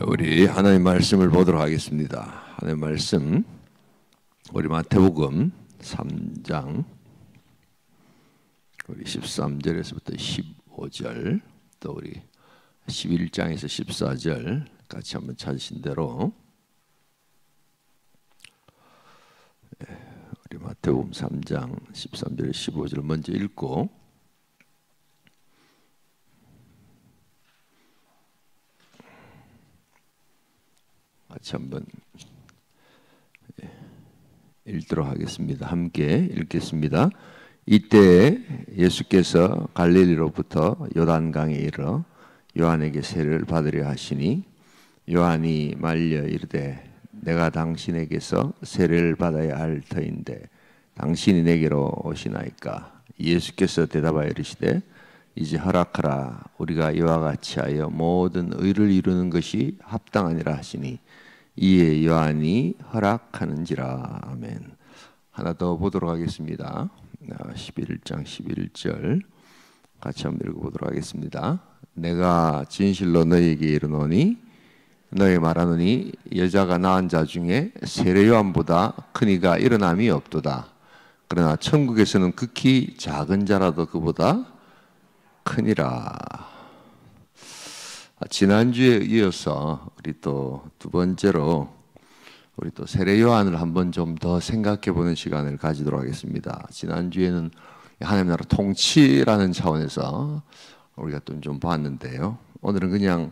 우리 하나님의 말씀을 보도록 하겠습니다. 하나님의 말씀 우리 마태복음 3장 우리 13절에서부터 15절 또 우리 11장에서 14절 같이 한번 찾으신 대로 우리 마태복음 3장 13절에서 15절 먼저 읽고 같이 한번 읽도록 하겠습니다. 함께 읽겠습니다. 이때 예수께서 갈릴리로부터 요단강에 이르러 요한에게 세례를 받으려 하시니 요한이 말려 이르되 내가 당신에게서 세례를 받아야 할 터인데 당신이 내게로 오시나이까. 예수께서 대답하여 이르시되 이제 허락하라. 우리가 이와 같이 하여 모든 의를 이루는 것이 합당하니라 하시니 이에 요한이 허락하는지라. 아멘. 하나 더 보도록 하겠습니다. 11장 11절 같이 한번 읽어보도록 하겠습니다. 내가 진실로 너희에게 이르노니 너희 말하노니 여자가 낳은 자 중에 세례 요한보다 큰 이가 일어남이 없도다. 그러나 천국에서는 극히 작은 자라도 그보다 크니라. 지난주에 이어서 우리 또 두 번째로 우리 또 세례 요한을 한번 좀 더 생각해 보는 시간을 가지도록 하겠습니다. 지난주에는 하나님 나라 통치라는 차원에서 우리가 좀 봤는데요. 오늘은 그냥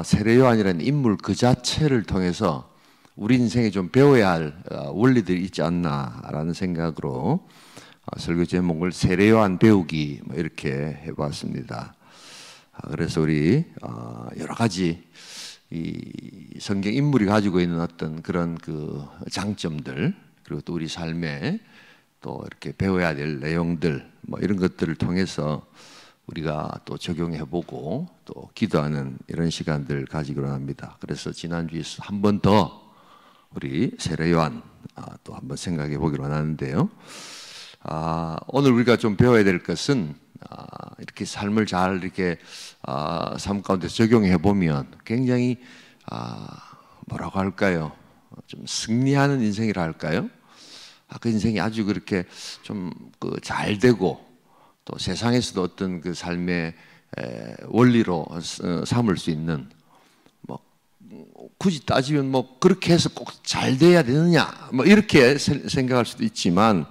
세례 요한이라는 인물 그 자체를 통해서 우리 인생에 좀 배워야 할 원리들이 있지 않나라는 생각으로 설교 제목을 세례 요한 배우기 이렇게 해봤습니다. 그래서 우리 여러 가지 이 성경 인물이 가지고 있는 어떤 그런 그 장점들 그리고 또 우리 삶에 또 이렇게 배워야 될 내용들 이런 것들을 통해서 우리가 또 적용해보고 또 기도하는 이런 시간들 가지기로 합니다. 그래서 지난주에 한 번 더 우리 세례 요한 또 한번 생각해 보기로 하는데요. 오늘 우리가 좀 배워야 될 것은 이렇게 삶을 잘 이렇게 삶 가운데 적용해 보면 굉장히 뭐라고 할까요? 좀 승리하는 인생이라 할까요? 그 인생이 아주 그렇게 좀 잘 되고 또 세상에서도 어떤 그 삶의 원리로 삼을 수 있는 굳이 따지면 그렇게 해서 꼭 잘 돼야 되느냐 이렇게 생각할 수도 있지만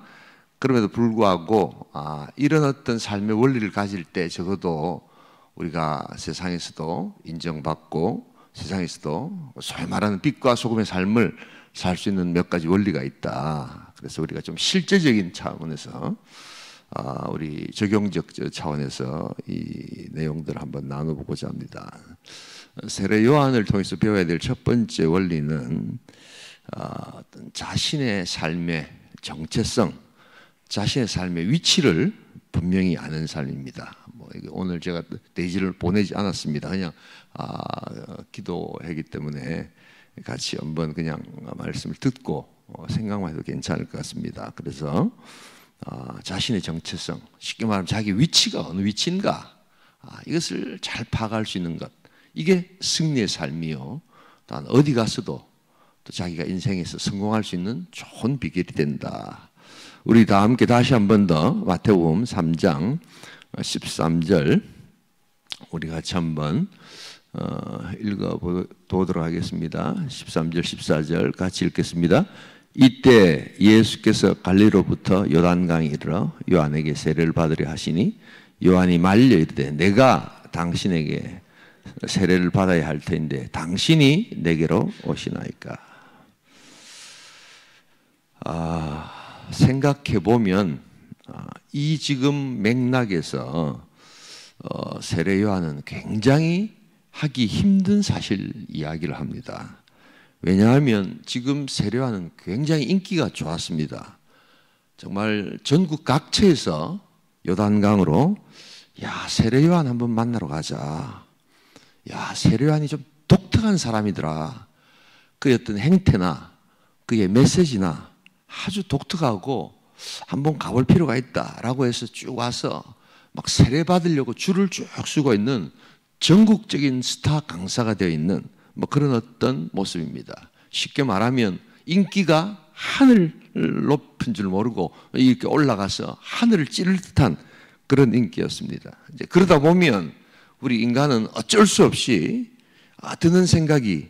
그럼에도 불구하고 이런 어떤 삶의 원리를 가질 때 적어도 우리가 세상에서도 인정받고 세상에서도 소위 말하는 빛과 소금의 삶을 살 수 있는 몇 가지 원리가 있다. 그래서 우리가 좀 실제적인 차원에서 우리 적용적 차원에서 이 내용들을 한번 나눠보고자 합니다. 세례 요한을 통해서 배워야 될 첫 번째 원리는 어떤 자신의 삶의 정체성 자신의 삶의 위치를 분명히 아는 삶입니다. 오늘 제가 대지를 보내지 않았습니다. 그냥 기도하기 때문에 같이 한번 그냥 말씀을 듣고 생각만 해도 괜찮을 것 같습니다. 그래서 자신의 정체성, 쉽게 말하면 자기 위치가 어느 위치인가 이것을 잘 파악할 수 있는 것, 이게 승리의 삶이요. 또한 어디 가서도 또 자기가 인생에서 성공할 수 있는 좋은 비결이 된다. 우리 다 함께 다시 한 번 더 마태복음 3장 13절 우리 같이 한번 읽어보도록 하겠습니다. 13절 14절 같이 읽겠습니다. 이때 예수께서 갈릴리로부터 요단강에 이르러 요한에게 세례를 받으려 하시니 요한이 말려 이르되 내가 당신에게 세례를 받아야 할 터인데 당신이 내게로 오시나이까. 생각해 보면 이 지금 맥락에서 세례 요한은 굉장히 하기 힘든 사실 이야기를 합니다. 왜냐하면 지금 세례 요한은 굉장히 인기가 좋았습니다. 정말 전국 각처에서 요단강으로 세례 요한 한번 만나러 가자. 세례 요한이 좀 독특한 사람이더라. 그의 어떤 행태나 그의 메시지나 아주 독특하고 한번 가볼 필요가 있다라고 해서 쭉 와서 막 세례 받으려고 줄을 쭉 서고 있는 전국적인 스타 강사가 되어 있는 뭐 그런 어떤 모습입니다. 쉽게 말하면 인기가 하늘 높은 줄 모르고 이렇게 올라가서 하늘을 찌를 듯한 그런 인기였습니다. 이제 그러다 보면 우리 인간은 어쩔 수 없이 드는 생각이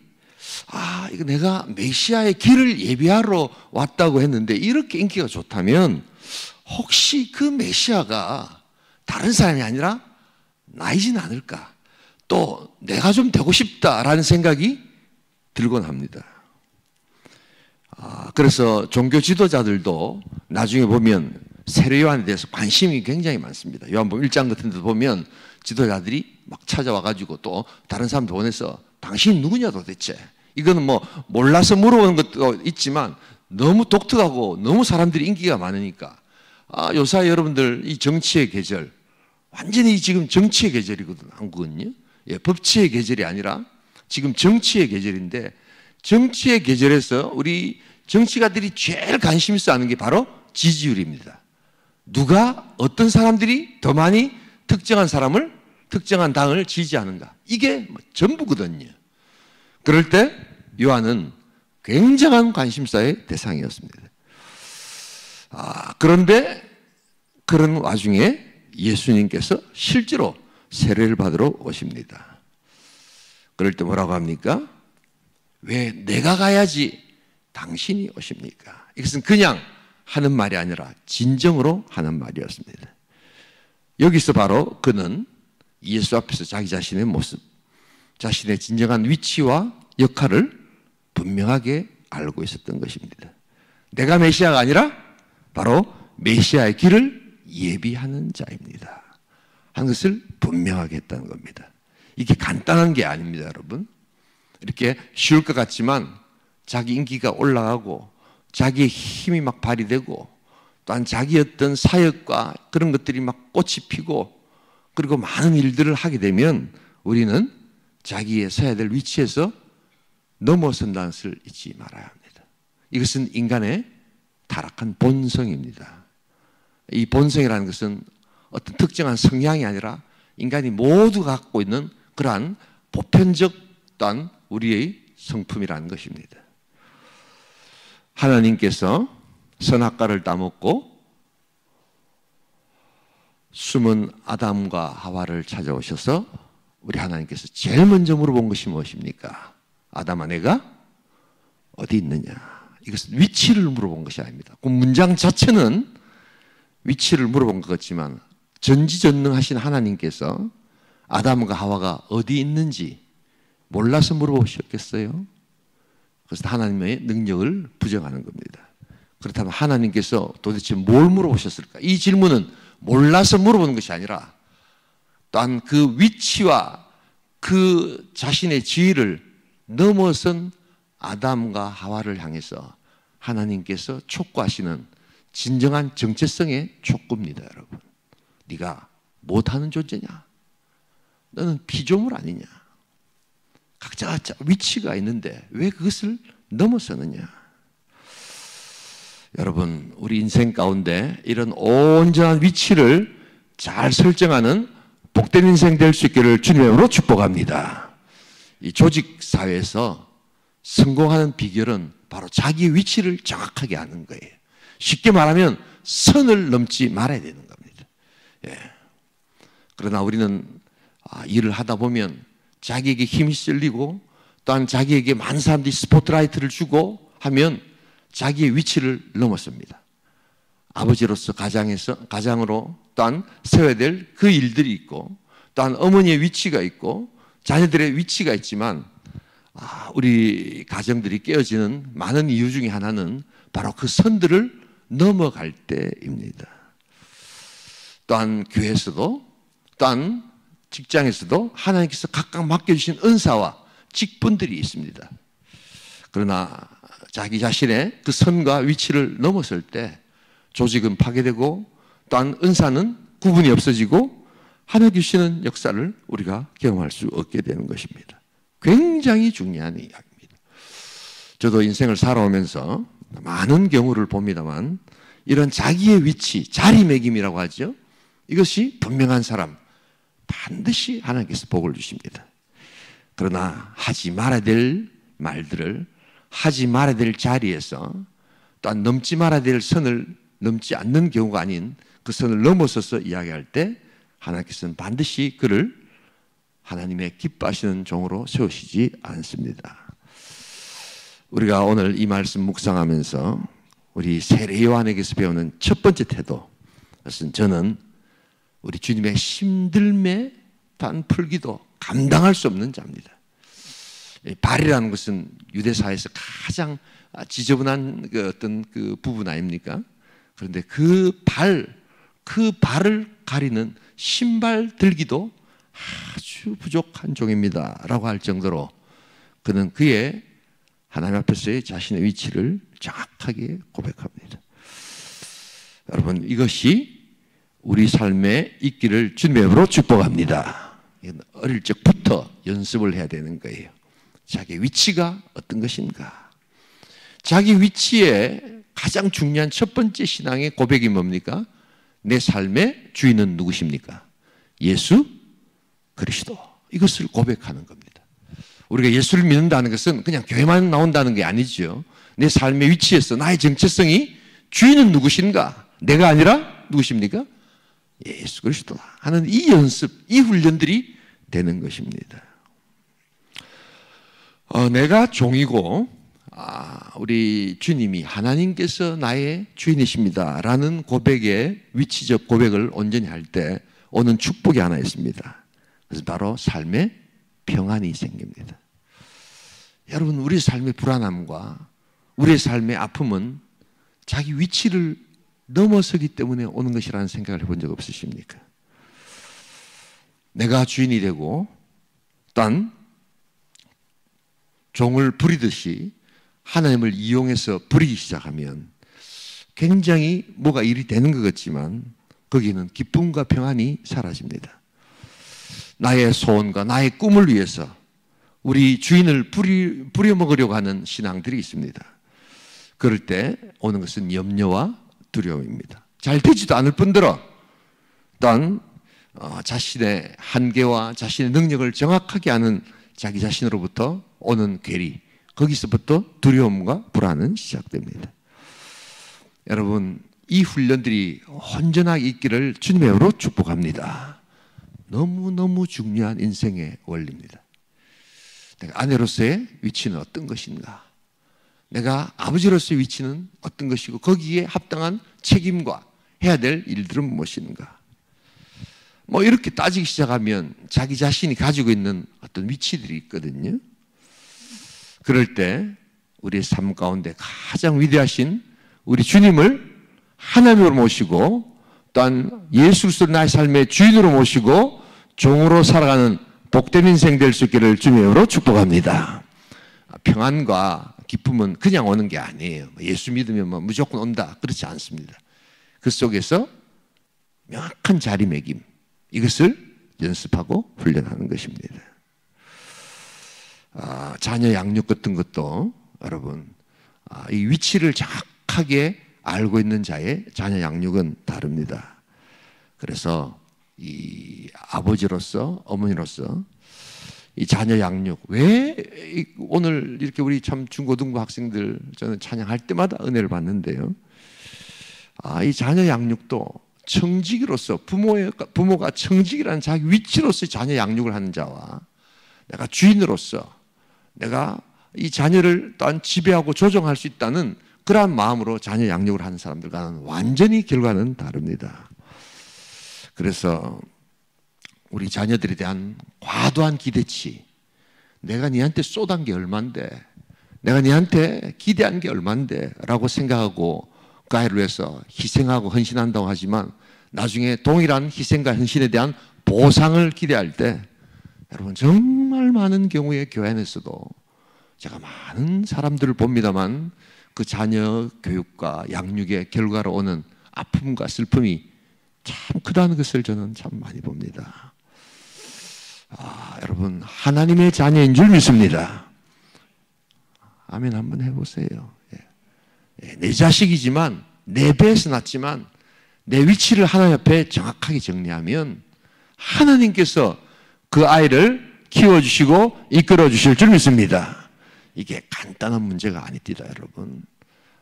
이거 내가 메시아의 길을 예비하러 왔다고 했는데 이렇게 인기가 좋다면 혹시 그 메시아가 다른 사람이 아니라 나이진 않을까? 또 내가 좀 되고 싶다라는 생각이 들곤 합니다. 그래서 종교 지도자들도 나중에 보면 세례 요한에 대해서 관심이 굉장히 많습니다. 요한복음 1장 같은 데도 보면 지도자들이 막 찾아와가지고 또 다른 사람들 보내서 당신이 누구냐 도대체. 이거는 뭐 몰라서 물어보는 것도 있지만 너무 독특하고 너무 사람들이 인기가 많으니까 요사이 여러분들 이 정치의 계절 완전히 지금 정치의 계절이거든. 한국은요. 법치의 계절이 아니라 지금 정치의 계절인데 정치의 계절에서 우리 정치가들이 제일 관심 있어 하는 게 바로 지지율입니다. 누가 어떤 사람들이 더 많이 특정한 사람을 특정한 당을 지지하는가. 이게 전부거든요. 그럴 때 요한은 굉장한 관심사의 대상이었습니다. 그런데 그런 와중에 예수님께서 실제로 세례를 받으러 오십니다. 그럴 때 뭐라고 합니까? 왜 내가 가야지 당신이 오십니까? 이것은 그냥 하는 말이 아니라 진정으로 하는 말이었습니다. 여기서 바로 그는 예수 앞에서 자기 자신의 모습, 자신의 진정한 위치와 역할을 분명하게 알고 있었던 것입니다. 내가 메시아가 아니라 바로 메시아의 길을 예비하는 자입니다 하는 것을 분명하게 했다는 겁니다. 이게 간단한 게 아닙니다, 여러분. 이렇게 쉬울 것 같지만 자기 인기가 올라가고 자기의 힘이 막 발휘되고 또한 자기 어떤 사역과 그런 것들이 막 꽃이 피고 그리고 많은 일들을 하게 되면 우리는 자기의 서야 될 위치에서 넘어선다는 것을 잊지 말아야 합니다. 이것은 인간의 타락한 본성입니다. 이 본성이라는 것은 어떤 특정한 성향이 아니라 인간이 모두 갖고 있는 그러한 보편적 또한 우리의 성품이라는 것입니다. 하나님께서 선악과를 따먹고 숨은 아담과 하와를 찾아오셔서 우리 하나님께서 제일 먼저 물어본 것이 무엇입니까? 아담아, 내가 어디 있느냐? 이것은 위치를 물어본 것이 아닙니다. 그 문장 자체는 위치를 물어본 것 같지만 전지전능하신 하나님께서 아담과 하와가 어디 있는지 몰라서 물어보셨겠어요? 그래서 하나님의 능력을 부정하는 겁니다. 그렇다면 하나님께서 도대체 뭘 물어보셨을까? 이 질문은 몰라서 물어보는 것이 아니라 또한 그 위치와 그 자신의 지위를 넘어선 아담과 하와를 향해서 하나님께서 촉구하시는 진정한 정체성의 촉구입니다, 여러분. 네가 못하는 존재냐? 너는 피조물 아니냐? 각자 위치가 있는데 왜 그것을 넘어서느냐? 여러분, 우리 인생 가운데 이런 온전한 위치를 잘 설정하는 복된 인생 될 수 있기를 주님으로 축복합니다. 이 조직 사회에서 성공하는 비결은 바로 자기 위치를 정확하게 아는 거예요. 쉽게 말하면 선을 넘지 말아야 되는 겁니다. 그러나 우리는 일을 하다 보면 자기에게 힘이 실리고 또한 자기에게 많은 사람들이 스포트라이트를 주고 하면 자기의 위치를 넘었습니다. 아버지로서 가장으로 또한 세워야 될 그 일들이 있고 또한 어머니의 위치가 있고 자녀들의 위치가 있지만 우리 가정들이 깨어지는 많은 이유 중에 하나는 바로 그 선들을 넘어갈 때입니다. 또한 교회에서도 또한 직장에서도 하나님께서 각각 맡겨주신 은사와 직분들이 있습니다. 그러나 자기 자신의 그 선과 위치를 넘었을 때 조직은 파괴되고 또한 은사는 구분이 없어지고 하나님 주시는 역사를 우리가 경험할 수 없게 되는 것입니다. 굉장히 중요한 이야기입니다. 저도 인생을 살아오면서 많은 경우를 봅니다만 이런 자기의 위치, 자리매김이라고 하죠. 이것이 분명한 사람 반드시 하나님께서 복을 주십니다. 그러나 하지 말아야 될 말들을 하지 말아야 될 자리에서 또한 넘지 말아야 될 선을 넘지 않는 경우가 아닌 그 선을 넘어서서 이야기할 때 하나님께서는 반드시 그를 하나님의 기뻐하시는 종으로 세우시지 않습니다. 우리가 오늘 이 말씀 묵상하면서 우리 세례 요한에게서 배우는 첫 번째 태도, 그것은 저는 우리 주님의 힘들매 단 풀기도 감당할 수 없는 자입니다. 발이라는 것은 유대사회에서 가장 지저분한 어떤 그 부분 아닙니까? 그런데 그 발을 가리는 신발 들기도 아주 부족한 종입니다 라고 할 정도로 그는 그의 하나님 앞에서의 자신의 위치를 정확하게 고백합니다. 여러분, 이것이 우리 삶에 있기를 주님의 이름으로 축복합니다. 이건 어릴 적부터 연습을 해야 되는 거예요. 자기 위치가 어떤 것인가? 자기 위치에 가장 중요한 첫 번째 신앙의 고백이 뭡니까? 내 삶의 주인은 누구십니까? 예수 그리스도. 이것을 고백하는 겁니다. 우리가 예수를 믿는다는 것은 그냥 교회만 나온다는 게 아니죠. 내 삶의 위치에서 나의 정체성이 주인은 누구신가? 내가 아니라 누구십니까? 예수 그리스도다 하는 이 연습, 이 훈련들이 되는 것입니다. 내가 종이고 우리 주님이 하나님께서 나의 주인이십니다 라는 고백의 위치적 고백을 온전히 할 때 오는 축복이 하나 있습니다. 그래서 바로 삶의 평안이 생깁니다. 여러분, 우리 삶의 불안함과 우리의 삶의 아픔은 자기 위치를 넘어서기 때문에 오는 것이라는 생각을 해본 적 없으십니까? 내가 주인이 되고 또한 종을 부리듯이 하나님을 이용해서 부리기 시작하면 굉장히 뭐가 일이 되는 것 같지만 거기는 기쁨과 평안이 사라집니다. 나의 소원과 나의 꿈을 위해서 우리 주인을 부려먹으려고 하는 신앙들이 있습니다. 그럴 때 오는 것은 염려와 두려움입니다. 잘 되지도 않을 뿐더러 또한 자신의 한계와 자신의 능력을 정확하게 아는 자기 자신으로부터 오는 괴리, 거기서부터 두려움과 불안은 시작됩니다. 여러분, 이 훈련들이 온전하게 있기를 주님의 이름으로 축복합니다. 너무너무 중요한 인생의 원리입니다. 내가 아내로서의 위치는 어떤 것인가? 내가 아버지로서의 위치는 어떤 것이고 거기에 합당한 책임과 해야 될 일들은 무엇인가? 뭐 이렇게 따지기 시작하면 자기 자신이 가지고 있는 어떤 위치들이 있거든요. 그럴 때 우리의 삶 가운데 가장 위대하신 우리 주님을 하나님으로 모시고 또한 예수 그리스도를 나의 삶의 주인으로 모시고 종으로 살아가는 복된 인생 될 수 있기를 주님의 이름으로 축복합니다. 평안과 기쁨은 그냥 오는 게 아니에요. 예수 믿으면 뭐 무조건 온다, 그렇지 않습니다. 그 속에서 명확한 자리매김, 이것을 연습하고 훈련하는 것입니다. 자녀 양육 같은 것도 여러분 이 위치를 정확하게 알고 있는 자의 자녀 양육은 다릅니다. 그래서 이 아버지로서 어머니로서 이 자녀 양육, 왜 오늘 이렇게 우리 참 중고등부 학생들 저는 찬양할 때마다 은혜를 받는데요. 이 자녀 양육도 청지기로서 부모가 청지기라는 자기 위치로서 자녀 양육을 하는 자와 내가 주인으로서 내가 이 자녀를 또한 지배하고 조정할 수 있다는 그러한 마음으로 자녀 양육을 하는 사람들과는 완전히 결과는 다릅니다. 그래서 우리 자녀들에 대한 과도한 기대치, 내가 니한테 쏟은 게 얼만데, 내가 니한테 기대한 게 얼만데 라고 생각하고 그 아이를 위해서 희생하고 헌신한다고 하지만 나중에 동일한 희생과 헌신에 대한 보상을 기대할 때 여러분 정말 많은 경우에 교회 안에서도 제가 많은 사람들을 봅니다만 그 자녀 교육과 양육의 결과로 오는 아픔과 슬픔이 참 크다는 것을 저는 참 많이 봅니다. 여러분 하나님의 자녀인 줄 믿습니다. 아멘 한번 해보세요. 내 자식이지만 내 배에서 났지만 내 위치를 하나님 앞에 정확하게 정리하면 하나님께서 그 아이를 키워주시고 이끌어주실 줄 믿습니다. 이게 간단한 문제가 아닙니다, 여러분.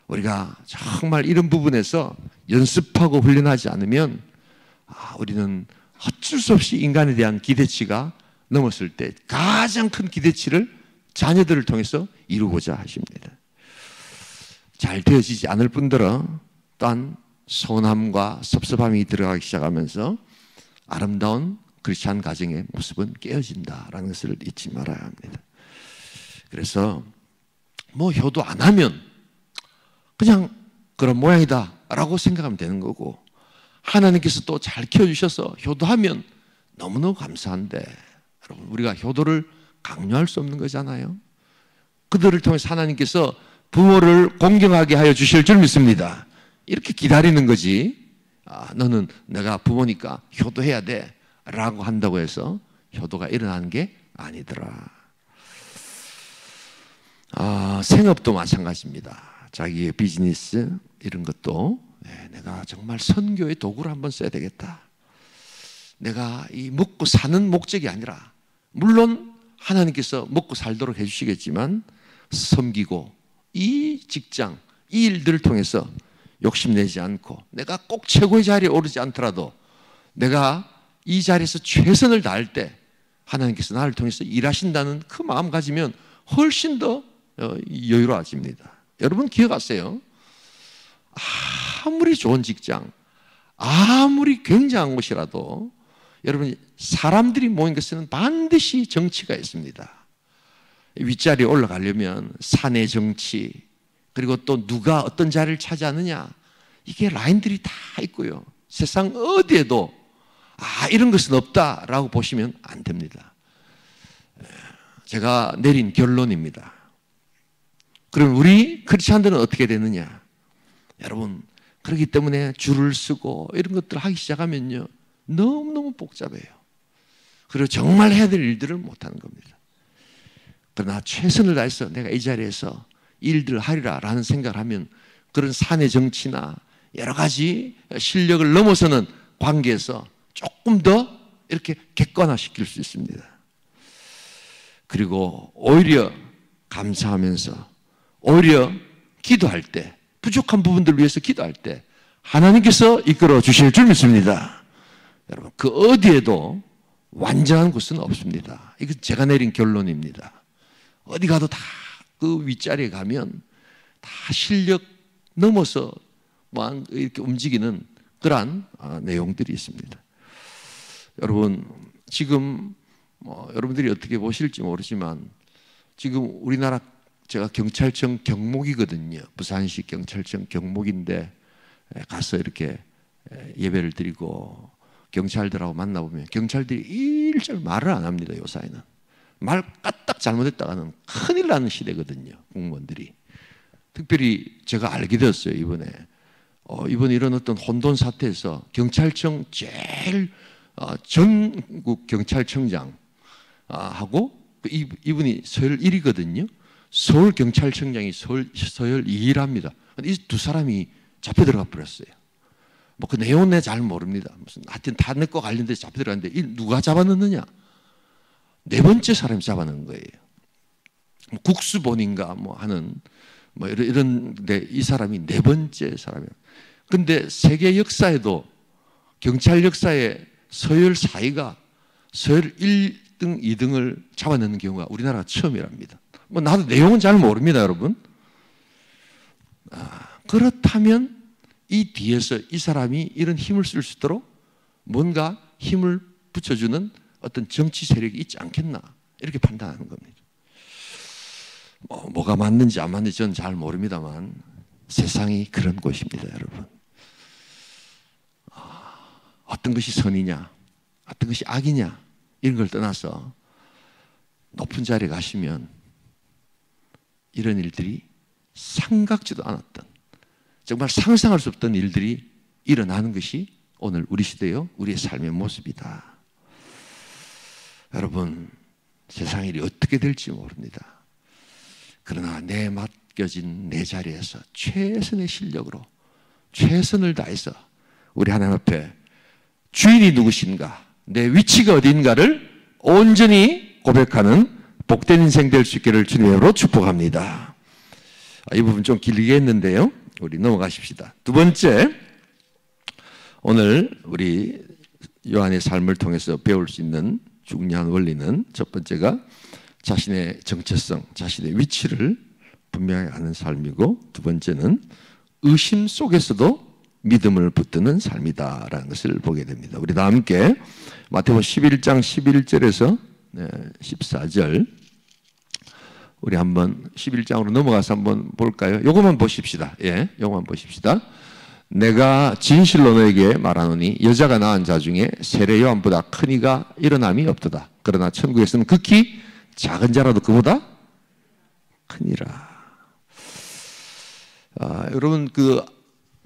우리가 정말 이런 부분에서 연습하고 훈련하지 않으면 우리는 어쩔 수 없이 인간에 대한 기대치가 넘었을 때 가장 큰 기대치를 자녀들을 통해서 이루고자 하십니다. 잘 되어지지 않을 뿐더러 또한 서운함과 섭섭함이 들어가기 시작하면서 아름다운 크리스찬 가정의 모습은 깨어진다라는 것을 잊지 말아야 합니다. 그래서 뭐 효도 안 하면 그냥 그런 모양이다 라고 생각하면 되는 거고, 하나님께서 또 잘 키워주셔서 효도하면 너무너무 감사한데, 여러분 우리가 효도를 강요할 수 없는 거잖아요. 그들을 통해서 하나님께서 부모를 공경하게 하여 주실 줄 믿습니다. 이렇게 기다리는 거지, 너는 내가 부모니까 효도해야 돼 라고 한다고 해서 효도가 일어나는 게 아니더라. 생업도 마찬가지입니다. 자기의 비즈니스 이런 것도 내가 정말 선교의 도구를 한번 써야 되겠다. 내가 이 먹고 사는 목적이 아니라, 물론 하나님께서 먹고 살도록 해주시겠지만 섬기고 이 직장, 이 일들을 통해서 욕심내지 않고 내가 꼭 최고의 자리에 오르지 않더라도 내가 이 자리에서 최선을 다할 때 하나님께서 나를 통해서 일하신다는 그 마음 가지면 훨씬 더 여유로워집니다. 여러분 기억하세요. 아무리 좋은 직장, 아무리 굉장한 곳이라도 여러분 사람들이 모인 것은 반드시 정치가 있습니다. 윗자리에 올라가려면 사내 정치, 그리고 또 누가 어떤 자리를 차지하느냐, 이게 라인들이 다 있고요. 세상 어디에도 이런 것은 없다라고 보시면 안 됩니다. 제가 내린 결론입니다. 그럼 우리 크리스찬들은 어떻게 되느냐? 여러분, 그렇기 때문에 줄을 서고 이런 것들을 하기 시작하면요, 너무너무 복잡해요. 그리고 정말 해야 될 일들을 못하는 겁니다. 그러나 최선을 다해서 내가 이 자리에서 일들을 하리라 라는 생각을 하면 그런 사내 정치나 여러 가지 실력을 넘어서는 관계에서 조금 더 이렇게 객관화시킬 수 있습니다. 그리고 오히려 감사하면서, 오히려 기도할 때, 부족한 부분들을 위해서 기도할 때 하나님께서 이끌어 주실 줄 믿습니다. 여러분, 그 어디에도 완전한 곳은 없습니다. 이거 제가 내린 결론입니다. 어디 가도 다 그 윗자리에 가면 다 실력 넘어서 이렇게 움직이는 그러한 내용들이 있습니다. 여러분, 지금 여러분들이 어떻게 보실지 모르지만 지금 우리나라, 제가 경찰청 경목이거든요. 부산시 경찰청 경목인데 가서 이렇게 예배를 드리고 경찰들하고 만나보면 경찰들이 일절 말을 안 합니다. 요사이는 말 까딱 잘못했다가는 큰일 나는 시대거든요. 공무원들이. 특별히 제가 알게 되었어요. 이번에 이런 어떤 혼돈 사태에서 경찰청 제일 전국 경찰청장 하고 이분이 서열 1위거든요. 서울 경찰청장이 서열 2위랍니다. 이 두 사람이 잡혀 들어가 버렸어요. 뭐 그 내용은 내가 잘 모릅니다. 무슨 하여튼 다 내 거 관련돼서 잡혀 들어갔는데 누가 잡아넣느냐? 네 번째 사람이 잡아넣은 거예요. 뭐 국수본인가 뭐 하는 뭐 이런데 이 사람이 네 번째 사람이에요. 근데 세계 역사에도 경찰 역사에 서열 4위가 서열 1등, 2등을 잡아넣는 경우가 우리나라가 처음이랍니다. 뭐 나도 내용은 잘 모릅니다, 여러분. 그렇다면 이 뒤에서 이 사람이 이런 힘을 쓸 수 있도록 뭔가 힘을 붙여주는 어떤 정치 세력이 있지 않겠나, 이렇게 판단하는 겁니다. 뭐가 맞는지 안 맞는지 저는 잘 모릅니다만 세상이 그런 곳입니다, 여러분. 어떤 것이 선이냐, 어떤 것이 악이냐, 이런 걸 떠나서 높은 자리에 가시면 이런 일들이 생각지도 않았던, 정말 상상할 수 없던 일들이 일어나는 것이 오늘 우리 시대요, 우리의 삶의 모습이다. 여러분, 세상 일이 어떻게 될지 모릅니다. 그러나 내 맡겨진 내 자리에서 최선의 실력으로 최선을 다해서 우리 하나님 앞에 주인이 누구신가, 내 위치가 어디인가를 온전히 고백하는 복된 인생 될 수 있기를 주님의 이름으로 축복합니다. 이 부분 좀 길게 했는데요. 우리 넘어가십시다. 두 번째, 오늘 우리 요한의 삶을 통해서 배울 수 있는 중요한 원리는 첫 번째가 자신의 정체성, 자신의 위치를 분명히 아는 삶이고, 두 번째는 의심 속에서도 믿음을 붙드는 삶이다라는 것을 보게 됩니다. 우리 다 함께 마태복음 11장 11절에서 14절, 우리 한번 11장으로 넘어가서 한번 볼까요? 요것만 보십시다. 예, 요것만 보십시다. 내가 진실로 너에게 말하노니 여자가 낳은 자 중에 세례 요한보다 큰 이가 일어남이 없도다. 그러나 천국에서는 극히 작은 자라도 그보다 크니라. 여러분, 그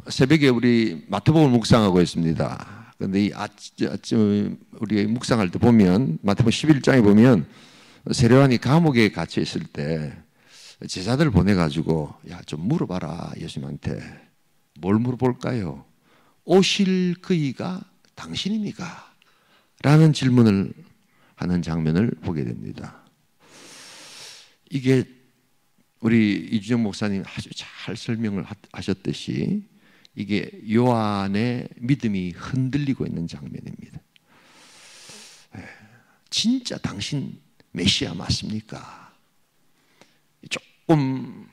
새벽에 우리 마태복음을 묵상하고 있습니다. 그런데 이 아침 우리 묵상할 때 보면 마태복음 11장에 보면 세례 요한이 감옥에 갇혀 있을 때 제자들을 보내가지고 야, 좀 물어봐라. 예수님한테 뭘 물어볼까요? 오실 그이가 당신입니까? 라는 질문을 하는 장면을 보게 됩니다. 이게 우리 이준영 목사님 아주 잘 설명을 하셨듯이 이게 요한의 믿음이 흔들리고 있는 장면입니다. 진짜 당신 메시아 맞습니까? 조금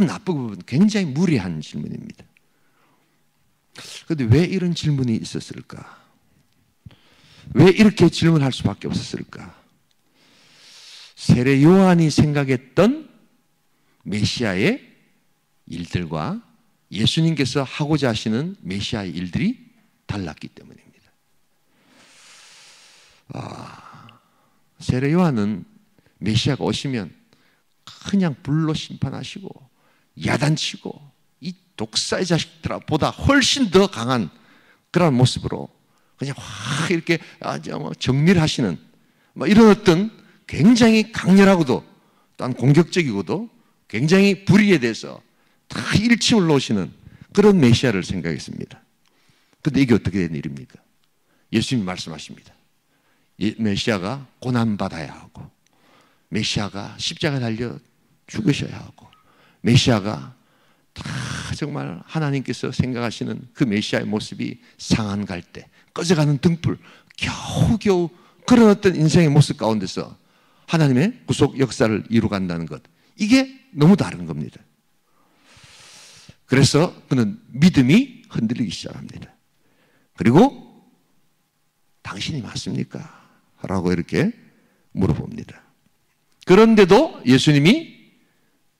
나쁜 부분, 굉장히 무례한 질문입니다. 그런데 왜 이런 질문이 있었을까? 왜 이렇게 질문할 수밖에 없었을까? 세례 요한이 생각했던 메시아의 일들과 예수님께서 하고자 하시는 메시아의 일들이 달랐기 때문입니다. 세례 요한은 메시아가 오시면 그냥 불로 심판하시고 야단치고 이 독사의 자식들보다 훨씬 더 강한 그런 모습으로 그냥 확 이렇게 정밀하시는 이런 어떤 굉장히 강렬하고도 또한 공격적이고도 굉장히 불의에 대해서 다 일침을 놓으시는 그런 메시아를 생각했습니다. 그런데 이게 어떻게 된 일입니까? 예수님이 말씀하십니다. 메시아가 고난받아야 하고, 메시아가 십자가에 달려 죽으셔야 하고, 메시아가 다 정말 하나님께서 생각하시는 그 메시아의 모습이 상한 갈 때, 꺼져가는 등불, 겨우겨우 그런 어떤 인생의 모습 가운데서 하나님의 구속 역사를 이루간다는 것, 이게 너무 다른 겁니다. 그래서 그는 믿음이 흔들리기 시작합니다. 그리고 당신이 맞습니까? 라고 이렇게 물어봅니다. 그런데도 예수님이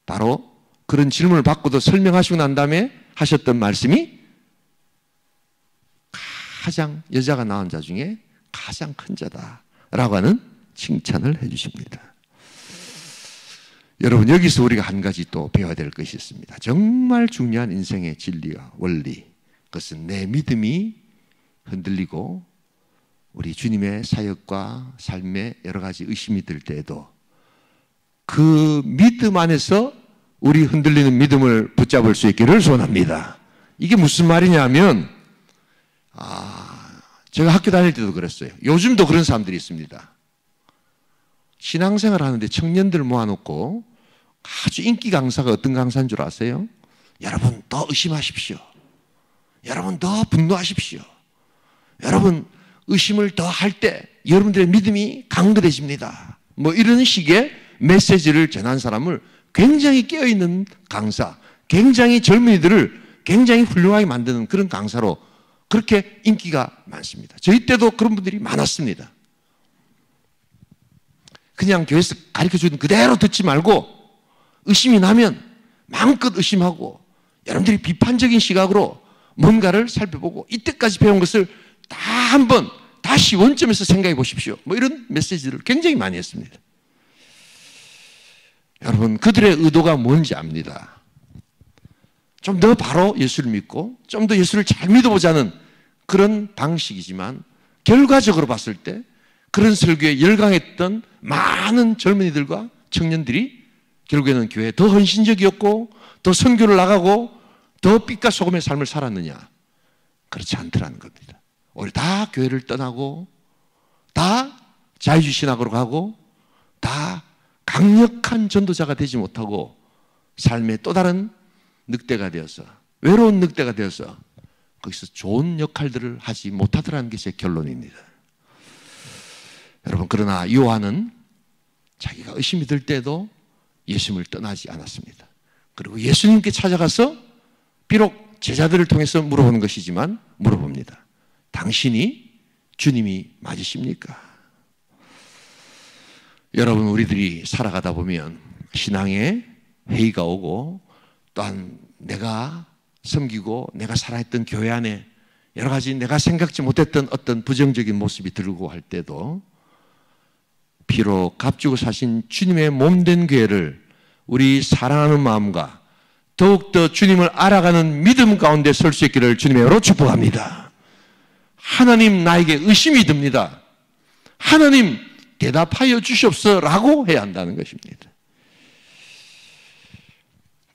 바로 그런 질문을 받고도 설명하시고 난 다음에 하셨던 말씀이 여자가 낳은 자 중에 가장 큰 자다라고 하는 칭찬을 해주십니다. 여러분, 여기서 우리가 한 가지 또 배워야 될 것이 있습니다. 정말 중요한 인생의 진리와 원리, 그것은 내 믿음이 흔들리고 우리 주님의 사역과 삶에 여러 가지 의심이 들 때에도 그 믿음 안에서 우리 흔들리는 믿음을 붙잡을 수 있기를 소원합니다. 이게 무슨 말이냐면, 제가 학교 다닐 때도 그랬어요. 요즘도 그런 사람들이 있습니다. 신앙생활 하는데 청년들 모아놓고 아주 인기 강사가 어떤 강사인 줄 아세요? 여러분 더 의심하십시오. 여러분 더 분노하십시오. 여러분 의심을 더 할 때 여러분들의 믿음이 강건해집니다. 이런 식의 메시지를 전한 사람을 굉장히 깨어있는 강사, 굉장히 젊은이들을 굉장히 훌륭하게 만드는 그런 강사로 그렇게 인기가 많습니다. 저희 때도 그런 분들이 많았습니다. 그냥 교회에서 가르쳐주는 그대로 듣지 말고 의심이 나면 마음껏 의심하고 여러분들이 비판적인 시각으로 뭔가를 살펴보고 이때까지 배운 것을 다 한번 다시 원점에서 생각해 보십시오. 이런 메시지를 굉장히 많이 했습니다. 여러분, 그들의 의도가 뭔지 압니다. 좀 더 바로 예수를 믿고 좀 더 예수를 잘 믿어보자는 그런 방식이지만 결과적으로 봤을 때 그런 설교에 열광했던 많은 젊은이들과 청년들이 결국에는 교회에 더 헌신적이었고 더 선교를 나가고 더 빛과 소금의 삶을 살았느냐? 그렇지 않더라는 겁니다. 오히려 다 교회를 떠나고 다 자유주의 신학으로 가고 다 강력한 전도자가 되지 못하고 삶의 또 다른 늑대가 되어서, 외로운 늑대가 되어서 거기서 좋은 역할들을 하지 못하더라는 게 제 결론입니다. 여러분, 그러나 요한은 자기가 의심이 들 때도 예수님을 떠나지 않았습니다. 그리고 예수님께 찾아가서 비록 제자들을 통해서 물어보는 것이지만 물어봅니다. 당신이 주님이 맞으십니까? 여러분, 우리들이 살아가다 보면 신앙에 회의가 오고, 또한 내가 섬기고 내가 살아있던 교회 안에 여러 가지 내가 생각지 못했던 어떤 부정적인 모습이 들고 할 때도 비록 값주고 사신 주님의 몸된 교회를 우리 사랑하는 마음과 더욱더 주님을 알아가는 믿음 가운데 설 수 있기를 주님의 이름으로 축복합니다. 하나님, 나에게 의심이 듭니다. 하나님, 대답하여 주시옵소서라고 해야 한다는 것입니다.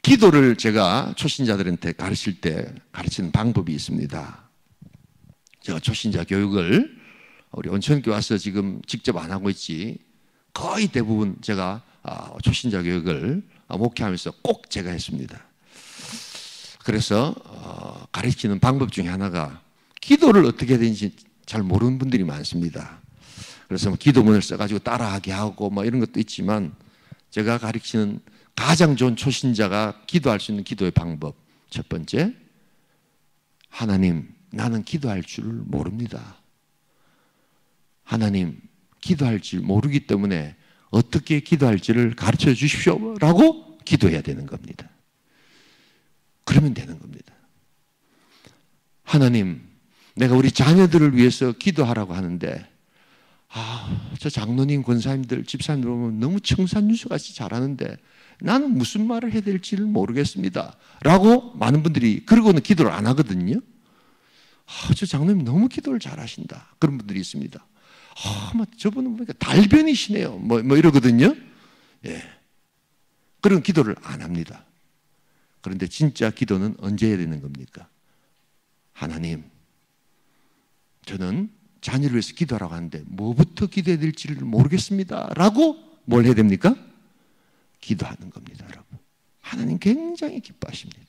기도를 제가 초신자들한테 가르칠 때 가르치는 방법이 있습니다. 제가 초신자 교육을 우리 온천교회 와서 지금 직접 안 하고 있지, 거의 대부분 제가 초신자 교육을 목회하면서 꼭 제가 했습니다. 그래서 가르치는 방법 중에 하나가, 기도를 어떻게 해야 되는지 잘 모르는 분들이 많습니다. 그래서 기도문을 써가지고 따라하게 하고 뭐 이런 것도 있지만, 제가 가르치는 가장 좋은 초신자가 기도할 수 있는 기도의 방법, 첫 번째, 하나님, 나는 기도할 줄을 모릅니다. 하나님, 기도할 줄 모르기 때문에 어떻게 기도할지를 가르쳐 주십시오 라고 기도해야 되는 겁니다. 그러면 되는 겁니다. 하나님, 내가 우리 자녀들을 위해서 기도하라고 하는데, 저 장로님, 권사님들, 집사님들 보면 너무 청산유수같이 잘하는데 나는 무슨 말을 해야 될지를 모르겠습니다 라고 많은 분들이, 그러고는 기도를 안 하거든요. 저 장로님 너무 기도를 잘하신다, 그런 분들이 있습니다. 저분은 보니까 달변이시네요 뭐 이러거든요. 예. 그런 기도를 안 합니다. 그런데 진짜 기도는 언제 해야 되는 겁니까? 하나님, 저는 자녀를 위해서 기도하라고 하는데 뭐부터 기도해야 될지를 모르겠습니다 라고 뭘 해야 됩니까? 기도하는 겁니다, 여러분. 하나님 굉장히 기뻐하십니다.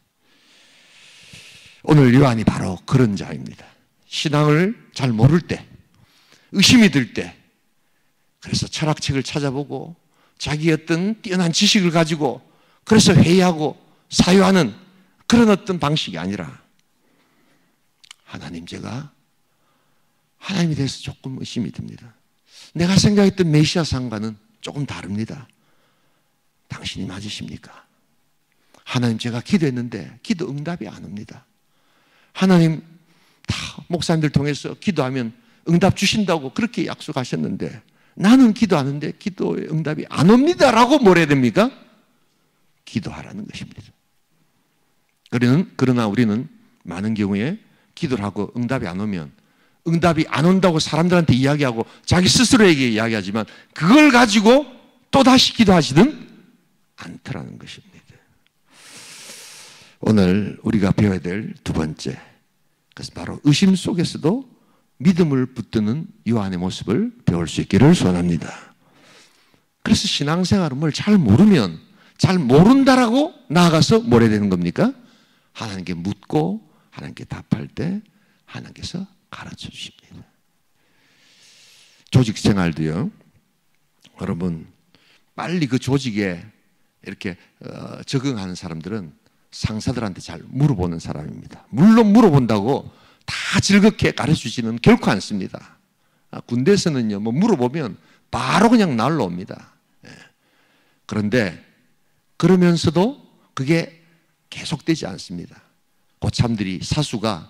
오늘 요한이 바로 그런 자입니다. 신앙을 잘 모를 때, 의심이 들 때, 그래서 철학책을 찾아보고 자기의 어떤 뛰어난 지식을 가지고 그래서 회의하고 사유하는 그런 어떤 방식이 아니라, 하나님, 제가 하나님에 대해서 조금 의심이 듭니다. 내가 생각했던 메시아상과는 조금 다릅니다. 당신이 맞으십니까? 하나님, 제가 기도했는데 기도 응답이 안 옵니다. 하나님, 다 목사님들 통해서 기도하면 응답 주신다고 그렇게 약속하셨는데 나는 기도하는데 기도의 응답이 안 옵니다 라고 뭘 해야 됩니까? 기도하라는 것입니다. 그러나 우리는 많은 경우에 기도를 하고 응답이 안 오면 응답이 안 온다고 사람들한테 이야기하고 자기 스스로에게 이야기하지만 그걸 가지고 또다시 기도하시든 않더라는 것입니다. 오늘 우리가 배워야 될 두 번째, 그것은 바로 의심 속에서도 믿음을 붙드는 요한의 모습을 배울 수 있기를 소원합니다. 그래서 신앙생활은 뭘 잘 모르면 잘 모른다라고 나아가서 뭘 해야 되는 겁니까? 하나님께 묻고 하나님께 답할 때 하나님께서 가르쳐 주십니다. 조직 생활도요, 여러분, 빨리 그 조직에 이렇게 적응하는 사람들은 상사들한테 잘 물어보는 사람입니다. 물론 물어본다고 다 즐겁게 가르쳐주지는 결코 않습니다. 군대에서는요, 뭐 물어보면 바로 그냥 날라옵니다. 그런데 그러면서도 그게 계속되지 않습니다. 고참들이, 사수가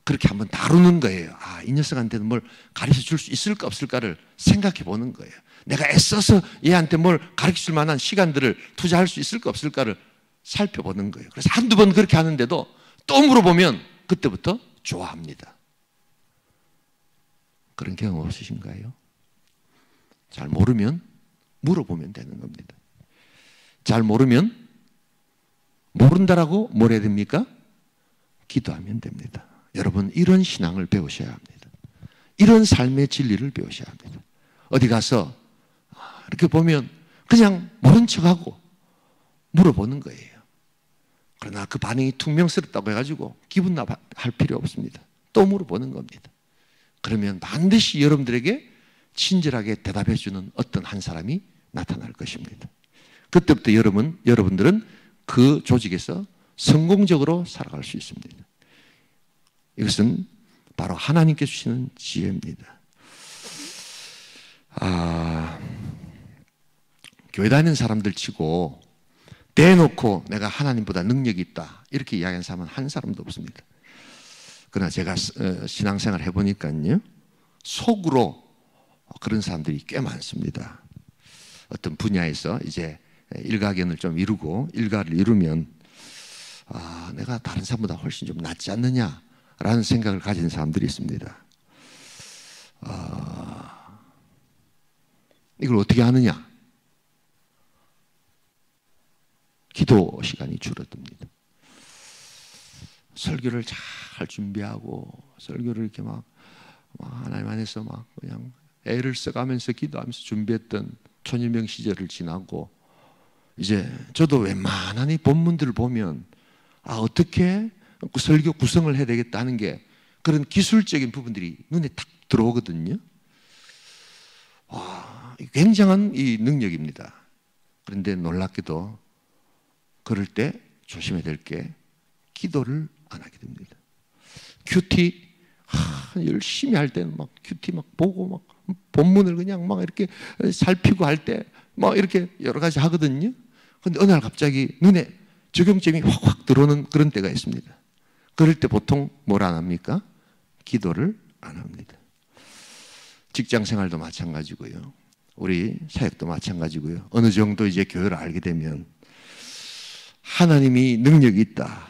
그렇게 한번 다루는 거예요. 이 녀석한테는 뭘 가르쳐 줄 수 있을까 없을까를 생각해 보는 거예요. 내가 애써서 얘한테 뭘 가르쳐 줄 만한 시간들을 투자할 수 있을까 없을까를 살펴보는 거예요. 그래서 한두 번 그렇게 하는데도 또 물어보면 그때부터 좋아합니다. 그런 경험 없으신가요? 잘 모르면 물어보면 되는 겁니다. 잘 모르면 모른다라고 뭘 해야 됩니까? 기도하면 됩니다. 여러분, 이런 신앙을 배우셔야 합니다. 이런 삶의 진리를 배우셔야 합니다. 어디 가서 이렇게 보면 그냥 모른 척하고 물어보는 거예요. 그러나 그 반응이 퉁명스럽다고 해가지고 기분 나빠할 필요 없습니다. 또 물어보는 겁니다. 그러면 반드시 여러분들에게 친절하게 대답해 주는 어떤 한 사람이 나타날 것입니다. 그때부터 여러분들은 그 조직에서 성공적으로 살아갈 수 있습니다. 이것은 바로 하나님께 주시는 지혜입니다. 교회 다니는 사람들 치고 대놓고 내가 하나님보다 능력이 있다 이렇게 이야기하는 사람은 한 사람도 없습니다. 그러나 제가 신앙생활 해보니까요, 속으로 그런 사람들이 꽤 많습니다. 어떤 분야에서 이제 일가견을 좀 이루고 일가를 이루면 내가 다른 사람보다 훨씬 좀 낫지 않느냐라는 생각을 가진 사람들이 있습니다. 이걸 어떻게 하느냐? 기도 시간이 줄어듭니다. 설교를 잘 준비하고 설교를 이렇게 막 하나님 안에서 막 그냥 애를 써가면서 기도하면서 준비했던 초년병 시절을 지나고 이제 저도 웬만한 이 본문들을 보면 어떻게 설교 구성을 해야 되겠다 하는 게 그런 기술적인 부분들이 눈에 탁 들어오거든요. 굉장한 이 능력입니다. 그런데 놀랍게도 그럴 때 조심해야 될 게 기도를 안 하게 됩니다. 큐티 열심히 할 때는 막 큐티 막 보고 막 본문을 그냥 막 이렇게 살피고 할 때 막 이렇게 여러 가지 하거든요. 그런데 어느 날 갑자기 눈에 적용점이 확 들어오는 그런 때가 있습니다. 그럴 때 보통 뭘 안 합니까? 기도를 안 합니다. 직장 생활도 마찬가지고요. 우리 사역도 마찬가지고요. 어느 정도 이제 교회를 알게 되면 하나님이 능력이 있다.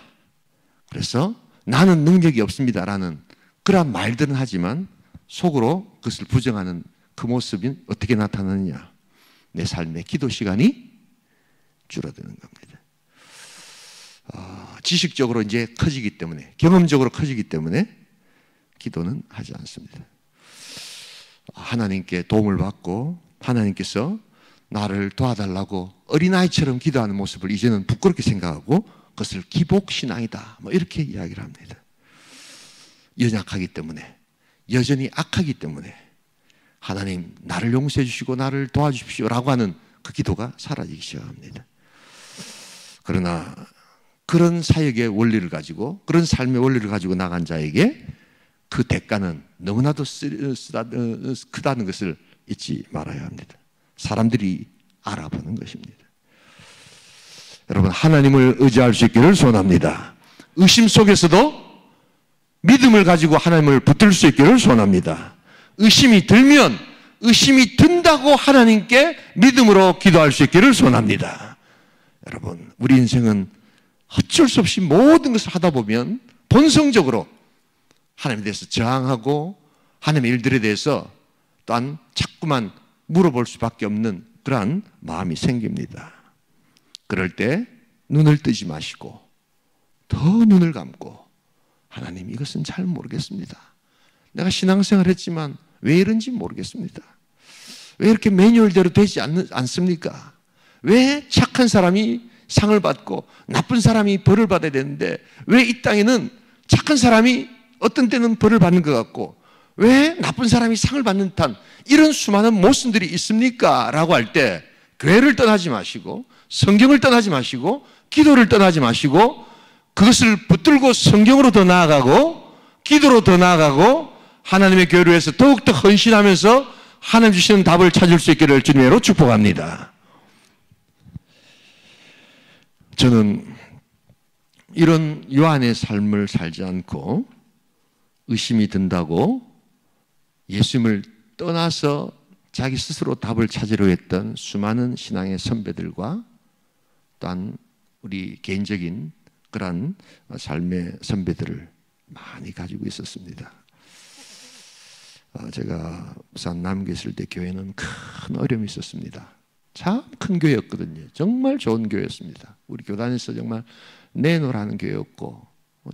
그래서 나는 능력이 없습니다라는 그런 말들은 하지만 속으로 그것을 부정하는 그 모습이 어떻게 나타나느냐? 내 삶의 기도 시간이 줄어드는 겁니다. 지식적으로 이제 커지기 때문에, 경험적으로 커지기 때문에 기도는 하지 않습니다. 하나님께 도움을 받고 하나님께서 나를 도와달라고 어린아이처럼 기도하는 모습을 이제는 부끄럽게 생각하고 그것을 기복신앙이다 이렇게 이야기를 합니다. 연약하기 때문에, 여전히 악하기 때문에 하나님 나를 용서해 주시고 나를 도와주십시오 라고 하는 그 기도가 사라지기 시작합니다. 그러나 그런 사역의 원리를 가지고, 그런 삶의 원리를 가지고 나간 자에게 그 대가는 너무나도 크다는 것을 잊지 말아야 합니다. 사람들이 알아보는 것입니다. 여러분, 하나님을 의지할 수 있기를 소원합니다. 의심 속에서도 믿음을 가지고 하나님을 붙들 수 있기를 소원합니다. 의심이 들면 의심이 든다고 하나님께 믿음으로 기도할 수 있기를 소원합니다. 여러분, 우리 인생은 어쩔 수 없이 모든 것을 하다 보면 본성적으로 하나님에 대해서 저항하고 하나님의 일들에 대해서 또한 자꾸만 물어볼 수밖에 없는 그러한 마음이 생깁니다. 그럴 때 눈을 뜨지 마시고 더 눈을 감고 하나님, 이것은 잘 모르겠습니다. 내가 신앙생활 했지만 왜 이런지 모르겠습니다. 왜 이렇게 매뉴얼대로 되지 않습니까? 왜 착한 사람이 상을 받고 나쁜 사람이 벌을 받아야 되는데 왜 이 땅에는 착한 사람이 어떤 때는 벌을 받는 것 같고 왜 나쁜 사람이 상을 받는 듯한 이런 수많은 모순들이 있습니까? 라고 할 때 교회를 떠나지 마시고 성경을 떠나지 마시고 기도를 떠나지 마시고 그것을 붙들고 성경으로 더 나아가고 기도로 더 나아가고 하나님의 교회를 위해서 더욱더 헌신하면서 하나님 주시는 답을 찾을 수 있기를 주님으로 축복합니다. 저는 이런 요한의 삶을 살지 않고 의심이 든다고 예수님을 떠나서 자기 스스로 답을 찾으려 했던 수많은 신앙의 선배들과 또한 우리 개인적인 그런 삶의 선배들을 많이 가지고 있었습니다. 제가 부산 남교에 있을 때 교회는 큰 어려움이 있었습니다. 참 큰 교회였거든요. 정말 좋은 교회였습니다. 우리 교단에서 정말 내놓으라는 교회였고,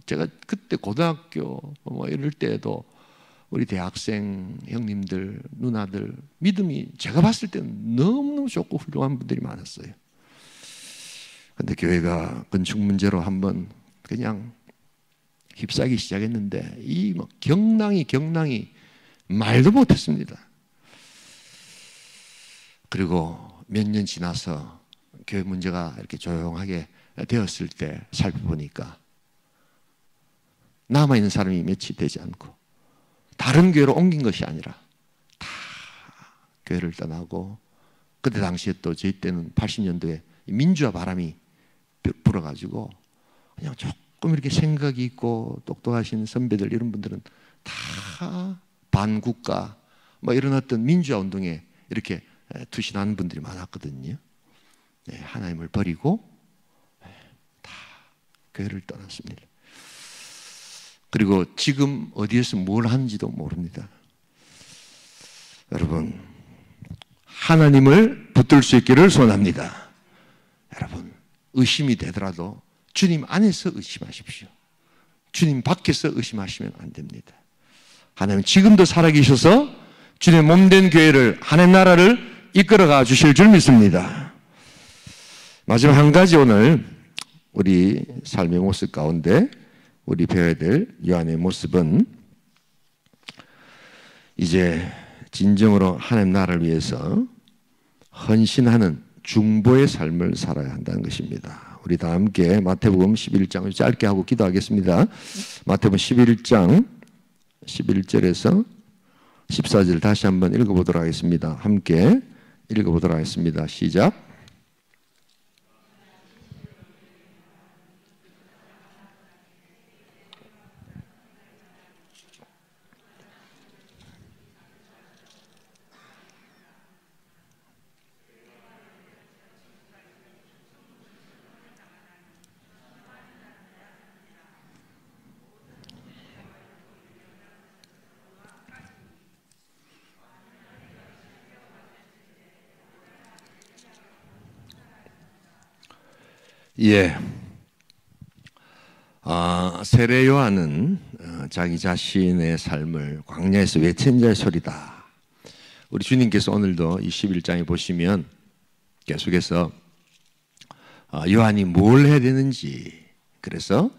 제가 그때 고등학교 이럴 때도 우리 대학생 형님들, 누나들 믿음이 제가 봤을 때는 너무너무 좋고 훌륭한 분들이 많았어요. 근데 교회가 건축 문제로 한번 그냥 휩싸기 시작했는데 이 뭐 경랑이 말도 못했습니다. 그리고 몇 년 지나서 교회 문제가 이렇게 조용하게 되었을 때 살펴보니까 남아있는 사람이 며칠 되지 않고 다른 교회로 옮긴 것이 아니라 다 교회를 떠나고, 그때 당시에 또 저희 때는 80년도에 민주화 바람이 불어가지고 그냥 조금 이렇게 생각이 있고 똑똑하신 선배들 이런 분들은 다 반국가 뭐 이런 어떤 민주화 운동에 이렇게 투신하는 분들이 많았거든요. 네, 하나님을 버리고 다 교회를 떠났습니다. 그리고 지금 어디에서 뭘 하는지도 모릅니다. 여러분, 하나님을 붙들 수 있기를 소원합니다. 여러분, 의심이 되더라도 주님 안에서 의심하십시오. 주님 밖에서 의심하시면 안 됩니다. 하나님 지금도 살아계셔서 주님의 몸된 교회를, 하나님 나라를 이끌어가 주실 줄 믿습니다. 마지막 한 가지, 오늘 우리 삶의 모습 가운데 우리 배워야 될 요한의 모습은 이제 진정으로 하나님 나라를 위해서 헌신하는 중보의 삶을 살아야 한다는 것입니다. 우리 다 함께 마태복음 11장 짧게 하고 기도하겠습니다. 마태복음 11장 11절에서 14절 다시 한번 읽어보도록 하겠습니다. 함께 읽어보도록 하겠습니다. 시작. 예. 세례 요한은 자기 자신의 삶을 광야에서 외친 자의 소리다. 우리 주님께서 오늘도 이 11장에 보시면 계속해서 요한이 뭘 해야 되는지, 그래서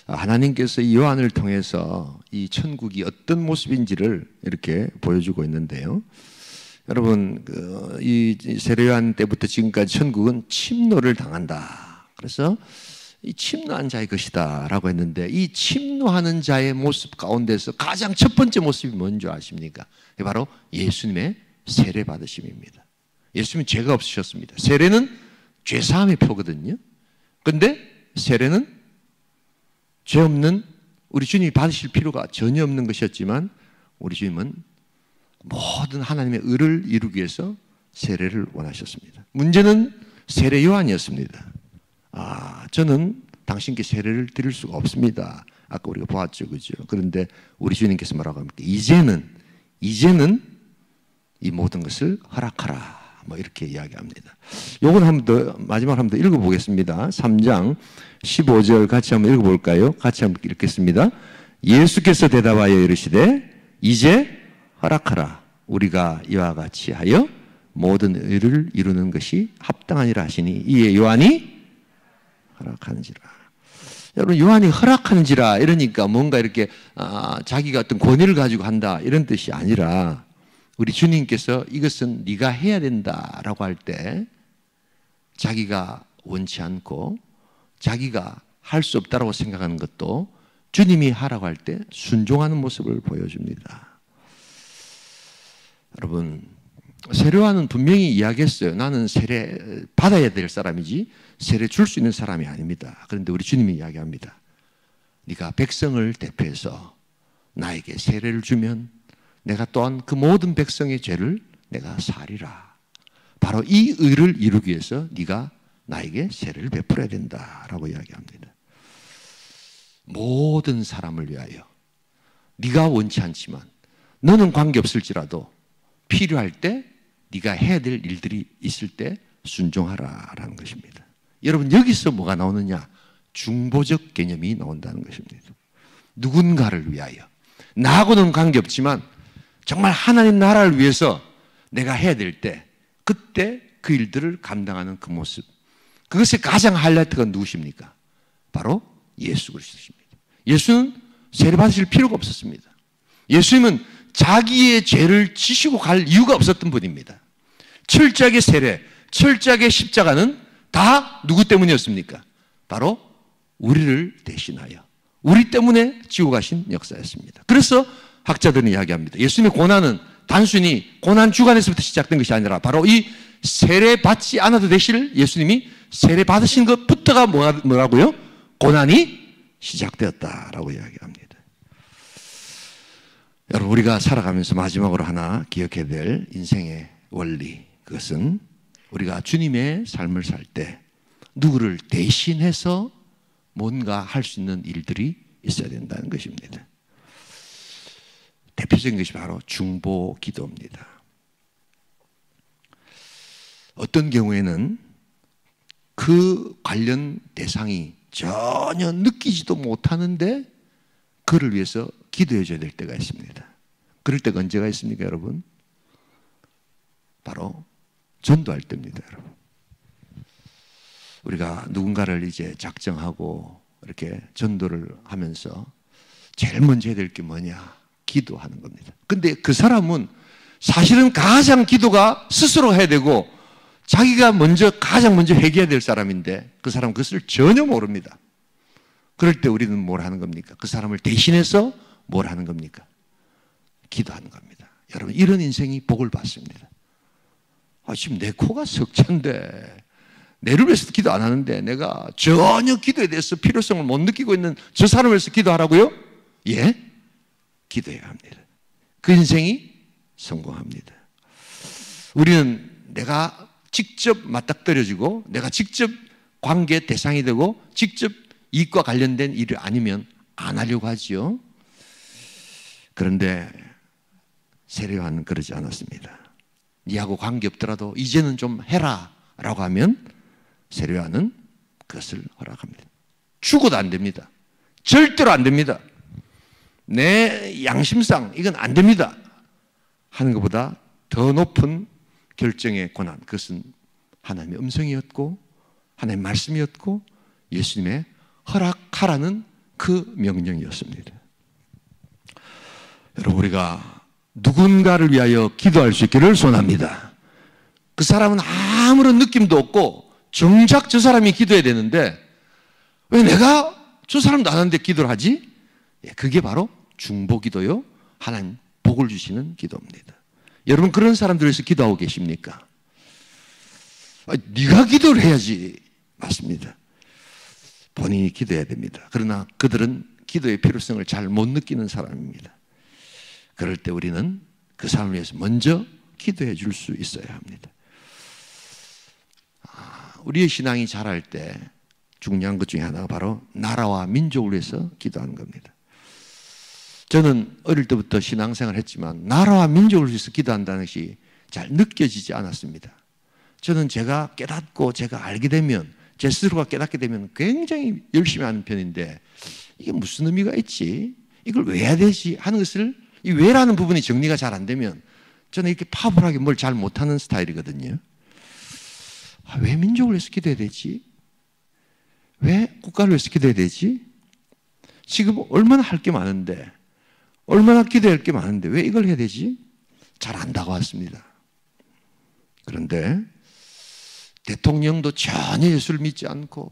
하나님께서 이 요한을 통해서 이 천국이 어떤 모습인지를 이렇게 보여주고 있는데요. 여러분, 이 세례 요한 때부터 지금까지 천국은 침노를 당한다. 그래서 이 침노한 자의 것이다 라고 했는데, 이 침노하는 자의 모습 가운데서 가장 첫 번째 모습이 뭔지 아십니까? 바로 예수님의 세례 받으심입니다. 예수님은 죄가 없으셨습니다. 세례는 죄사함의 표거든요. 그런데 세례는 죄 없는 우리 주님이 받으실 필요가 전혀 없는 것이었지만, 우리 주님은 모든 하나님의 의를 이루기 위해서 세례를 원하셨습니다. 문제는 세례 요한이었습니다. 저는 당신께 세례를 드릴 수가 없습니다. 아까 우리가 보았죠, 그죠? 그런데 우리 주님께서 뭐라고 합니까? 이제는 이 모든 것을 허락하라. 뭐 이렇게 이야기합니다. 요건 한번 더, 마지막으로 한번 더 읽어보겠습니다. 3장 15절 같이 한번 읽어볼까요? 같이 한번 읽겠습니다. 예수께서 대답하여 이르시되 이제 허락하라. 우리가 이와 같이 하여 모든 의를 이루는 것이 합당하니라 하시니 이에 요한이 허락하는지라. 여러분, 요한이 허락하는지라 이러니까 뭔가 이렇게 자기가 어떤 권위를 가지고 한다 이런 뜻이 아니라, 우리 주님께서 이것은 네가 해야 된다라고 할 때 자기가 원치 않고 자기가 할 수 없다라고 생각하는 것도 주님이 하라고 할 때 순종하는 모습을 보여줍니다. 여러분, 세례 요한은 분명히 이야기했어요. 나는 세례 받아야 될 사람이지 세례 줄 수 있는 사람이 아닙니다. 그런데 우리 주님이 이야기합니다. 네가 백성을 대표해서 나에게 세례를 주면 내가 또한 그 모든 백성의 죄를 내가 사리라. 바로 이 의를 이루기 위해서 네가 나에게 세례를 베풀어야 된다라고 이야기합니다. 모든 사람을 위하여, 네가 원치 않지만 너는 관계없을지라도 필요할 때 네가 해야 될 일들이 있을 때 순종하라라는 것입니다. 여러분, 여기서 뭐가 나오느냐? 중보적 개념이 나온다는 것입니다. 누군가를 위하여, 나하고는 관계없지만 정말 하나님 나라를 위해서 내가 해야 될 때 그때 그 일들을 감당하는 그 모습, 그것의 가장 하이라이트가 누구십니까? 바로 예수 그리스도십니다. 예수는 세례 받으실 필요가 없었습니다. 예수님은 자기의 죄를 지시고 갈 이유가 없었던 분입니다. 철저하게 세례, 철저하게 십자가는 다 누구 때문이었습니까? 바로 우리를 대신하여 우리 때문에 지고 가신 역사였습니다. 그래서 학자들은 이야기합니다. 예수님의 고난은 단순히 고난 주간에서부터 시작된 것이 아니라 바로 이 세례 받지 않아도 되실 예수님이 세례 받으신 것부터가 뭐라고요? 고난이 시작되었다라고 이야기합니다. 여러분, 우리가 살아가면서 마지막으로 하나 기억해야 될 인생의 원리, 그것은 우리가 주님의 삶을 살 때 누구를 대신해서 뭔가 할 수 있는 일들이 있어야 된다는 것입니다. 대표적인 것이 바로 중보 기도입니다. 어떤 경우에는 그 관련 대상이 전혀 느끼지도 못하는데 그를 위해서 기도해 줘야 될 때가 있습니다. 그럴 때가 언제가 있습니까, 여러분? 바로 전도할 때입니다, 여러분. 우리가 누군가를 이제 작정하고 이렇게 전도를 하면서 제일 먼저 해야 될 게 뭐냐? 기도하는 겁니다. 근데 그 사람은 사실은 가장 기도가 스스로 해야 되고 자기가 가장 먼저 회개해야 될 사람인데 그 사람은 그것을 전혀 모릅니다. 그럴 때 우리는 뭘 하는 겁니까? 그 사람을 대신해서 뭘 하는 겁니까? 기도하는 겁니다. 여러분, 이런 인생이 복을 받습니다. 지금 내 코가 석찬데 내를 위해서 기도 안 하는데 내가 전혀 기도에 대해서 필요성을 못 느끼고 있는 저 사람을 위해서 기도하라고요? 예? 기도해야 합니다. 그 인생이 성공합니다. 우리는 내가 직접 맞닥뜨려지고 내가 직접 관계 대상이 되고 직접 이익과 관련된 일을 아니면 안 하려고 하지요. 그런데 세례 요한은 그러지 않았습니다. 니하고 관계없더라도 이제는 좀 해라 라고 하면 세례 요한은 그것을 허락합니다. 죽어도 안 됩니다. 절대로 안 됩니다. 내 양심상 이건 안 됩니다 하는 것보다 더 높은 결정의 권한, 그것은 하나님의 음성이었고 하나님의 말씀이었고 예수님의 허락하라는 그 명령이었습니다. 여러분, 우리가 누군가를 위하여 기도할 수 있기를 소원합니다. 그 사람은 아무런 느낌도 없고 정작 저 사람이 기도해야 되는데 왜 내가 저 사람도 안 하는데 기도를 하지? 그게 바로 중보기도요, 하나님 복을 주시는 기도입니다. 여러분, 그런 사람들 위해서 기도하고 계십니까? 네가 기도를 해야지. 맞습니다. 본인이 기도해야 됩니다. 그러나 그들은 기도의 필요성을 잘 못 느끼는 사람입니다. 그럴 때 우리는 그 사람을 위해서 먼저 기도해 줄 수 있어야 합니다. 우리의 신앙이 자랄 때 중요한 것 중에 하나가 바로 나라와 민족을 위해서 기도하는 겁니다. 저는 어릴 때부터 신앙생활을 했지만 나라와 민족을 위해서 기도한다는 것이 잘 느껴지지 않았습니다. 저는 제가 깨닫고 제가 알게 되면, 제 스스로가 깨닫게 되면 굉장히 열심히 하는 편인데 이게 무슨 의미가 있지? 이걸 왜 해야 되지? 하는 것을, 이 왜라는 부분이 정리가 잘 안 되면 저는 이렇게 파벌하게 뭘 잘 못하는 스타일이거든요. 왜 민족을 위해서 기도해야 되지? 왜 국가를 위해서 기도해야 되지? 지금 얼마나 할 게 많은데, 얼마나 기도할 게 많은데 왜 이걸 해야 되지? 잘 안 다가왔습니다. 그런데 대통령도 전혀 예수를 믿지 않고,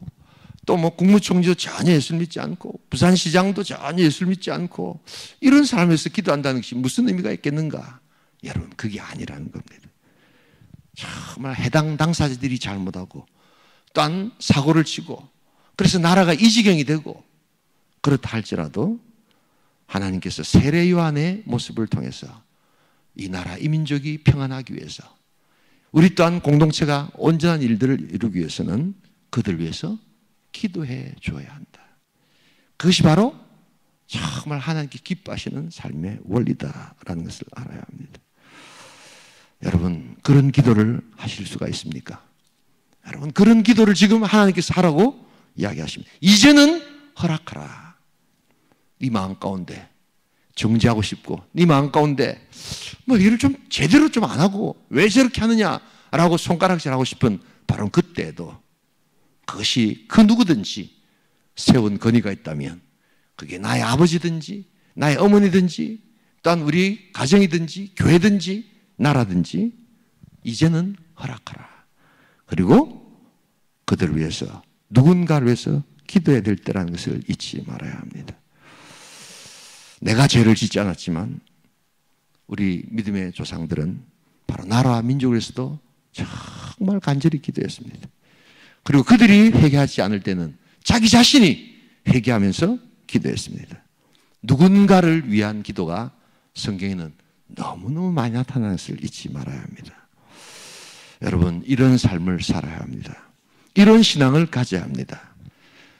또 뭐 국무총리도 전혀 예수를 믿지 않고, 부산시장도 전혀 예수를 믿지 않고, 이런 사람에서 기도한다는 것이 무슨 의미가 있겠는가? 여러분, 그게 아니라는 겁니다. 정말 해당 당사자들이 잘못하고 또한 사고를 치고 그래서 나라가 이 지경이 되고, 그렇다 할지라도 하나님께서 세례 요한의 모습을 통해서 이 나라, 이 민족이 평안하기 위해서, 우리 또한 공동체가 온전한 일들을 이루기 위해서는 그들 위해서 기도해 줘야 한다. 그것이 바로 정말 하나님께 기뻐하시는 삶의 원리다라는 것을 알아야 합니다. 여러분, 그런 기도를 하실 수가 있습니까? 여러분, 그런 기도를 지금 하나님께서 하라고 이야기하십니다. 이제는 허락하라. 네 마음 가운데 정죄하고 싶고 네 마음 가운데 뭐 일을 좀 제대로 좀 안 하고 왜 저렇게 하느냐라고 손가락질하고 싶은 바로 그때에도 그것이 그 누구든지 세운 건의가 있다면 그게 나의 아버지든지 나의 어머니든지 또한 우리 가정이든지 교회든지 나라든지 이제는 허락하라. 그리고 그들을 위해서 누군가를 위해서 기도해야 될 때라는 것을 잊지 말아야 합니다. 내가 죄를 짓지 않았지만 우리 믿음의 조상들은 바로 나라와 민족을 위해서도 정말 간절히 기도했습니다. 그리고 그들이 회개하지 않을 때는 자기 자신이 회개하면서 기도했습니다. 누군가를 위한 기도가 성경에는 너무너무 많이 나타나는 것을 잊지 말아야 합니다. 여러분, 이런 삶을 살아야 합니다. 이런 신앙을 가져야 합니다.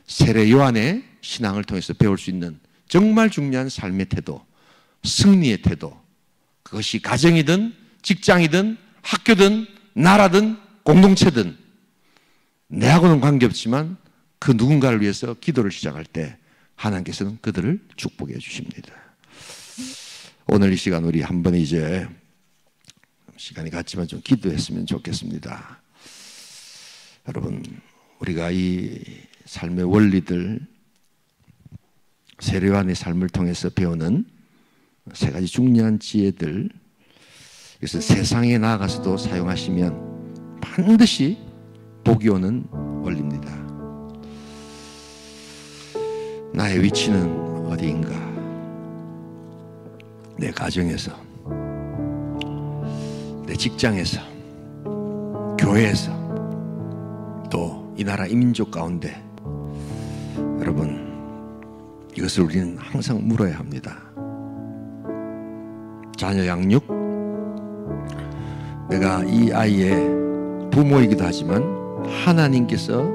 세례 요한의 신앙을 통해서 배울 수 있는 정말 중요한 삶의 태도, 승리의 태도, 그것이 가정이든 직장이든 학교든 나라든 공동체든 내하고는 관계없지만 그 누군가를 위해서 기도를 시작할 때 하나님께서는 그들을 축복해 주십니다. 오늘 이 시간 우리 한번 이제 시간이 갔지만 좀 기도했으면 좋겠습니다. 여러분, 우리가 이 삶의 원리들, 세례 요한의 삶을 통해서 배우는 세 가지 중요한 지혜들, 그래서 세상에 나아가서도 사용하시면 반드시 복이 오는 원리입니다. 나의 위치는 어디인가? 내 가정에서, 내 직장에서, 교회에서, 또 이 나라 이 민족 가운데 여러분, 이것을 우리는 항상 물어야 합니다. 자녀 양육, 내가 이 아이의 부모이기도 하지만 하나님께서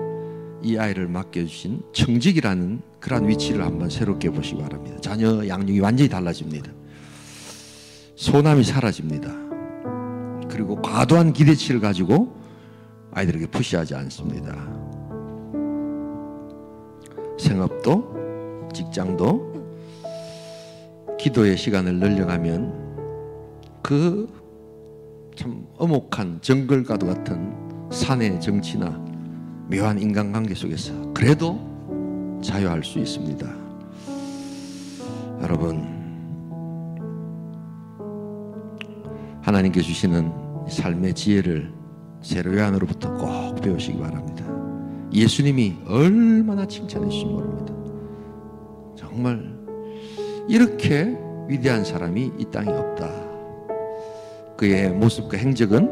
이 아이를 맡겨주신 청직이라는 그러한 위치를 한번 새롭게 보시기 바랍니다. 자녀 양육이 완전히 달라집니다. 소남이 사라집니다. 그리고 과도한 기대치를 가지고 아이들에게 푸시하지 않습니다. 생업도 직장도 기도의 시간을 늘려가면 그 참 엄혹한 정글과도 같은 사내 정치나 묘한 인간관계 속에서 그래도 자유할 수 있습니다. 여러분, 하나님께 주시는 삶의 지혜를 세례 요한으로부터 꼭 배우시기 바랍니다. 예수님이 얼마나 칭찬해 주신지 모릅니다. 정말 이렇게 위대한 사람이 이 땅에 없다. 그의 모습과 행적은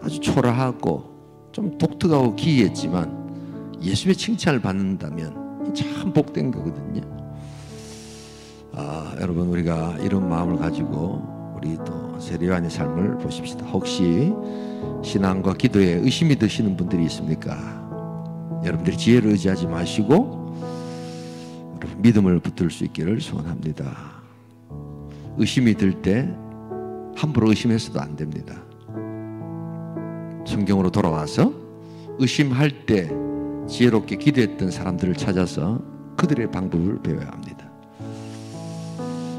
아주 초라하고 좀 독특하고 기이했지만 예수님의 칭찬을 받는다면 참 복된 거거든요. 여러분, 우리가 이런 마음을 가지고 우리 또 세례 요한의 삶을 보십시다. 혹시 신앙과 기도에 의심이 드시는 분들이 있습니까? 여러분들이 지혜를 의지하지 마시고 여러분 믿음을 붙들 수 있기를 소원합니다. 의심이 들 때 함부로 의심해서도 안 됩니다. 성경으로 돌아와서 의심할 때 지혜롭게 기도했던 사람들을 찾아서 그들의 방법을 배워야 합니다.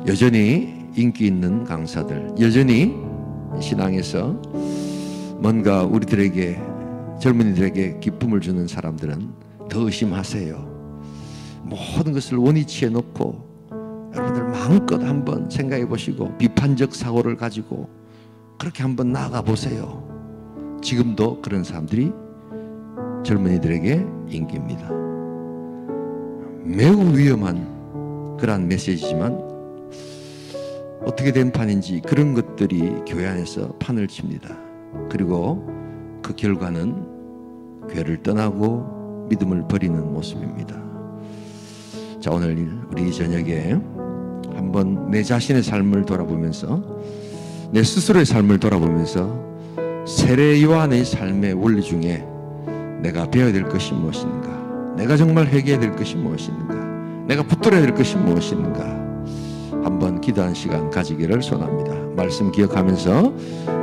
여전히 인기 있는 강사들, 여전히 신앙에서 뭔가 우리들에게, 젊은이들에게 기쁨을 주는 사람들은 더 의심하세요. 모든 것을 원위치해 놓고 여러분들 마음껏 한번 생각해 보시고 비판적 사고를 가지고 그렇게 한번 나아가 보세요. 지금도 그런 사람들이 젊은이들에게 인기입니다. 매우 위험한 그러한 메시지지만 어떻게 된 판인지 그런 것들이 교회 안에서 판을 칩니다. 그리고 그 결과는 교회를 떠나고 믿음을 버리는 모습입니다. 자, 오늘 우리 저녁에 한번 내 자신의 삶을 돌아보면서, 내 스스로의 삶을 돌아보면서 세례 요한의 삶의 원리 중에 내가 배워야 될 것이 무엇인가, 내가 정말 회개해야 될 것이 무엇인가, 내가 붙들어야 될 것이 무엇인가 한번 기도하는 시간 가지기를 소원합니다. 말씀 기억하면서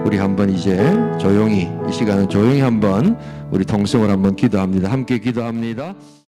우리 한번 이제 조용히, 이 시간은 조용히 한번 우리 통성을 한번 기도합니다. 함께 기도합니다.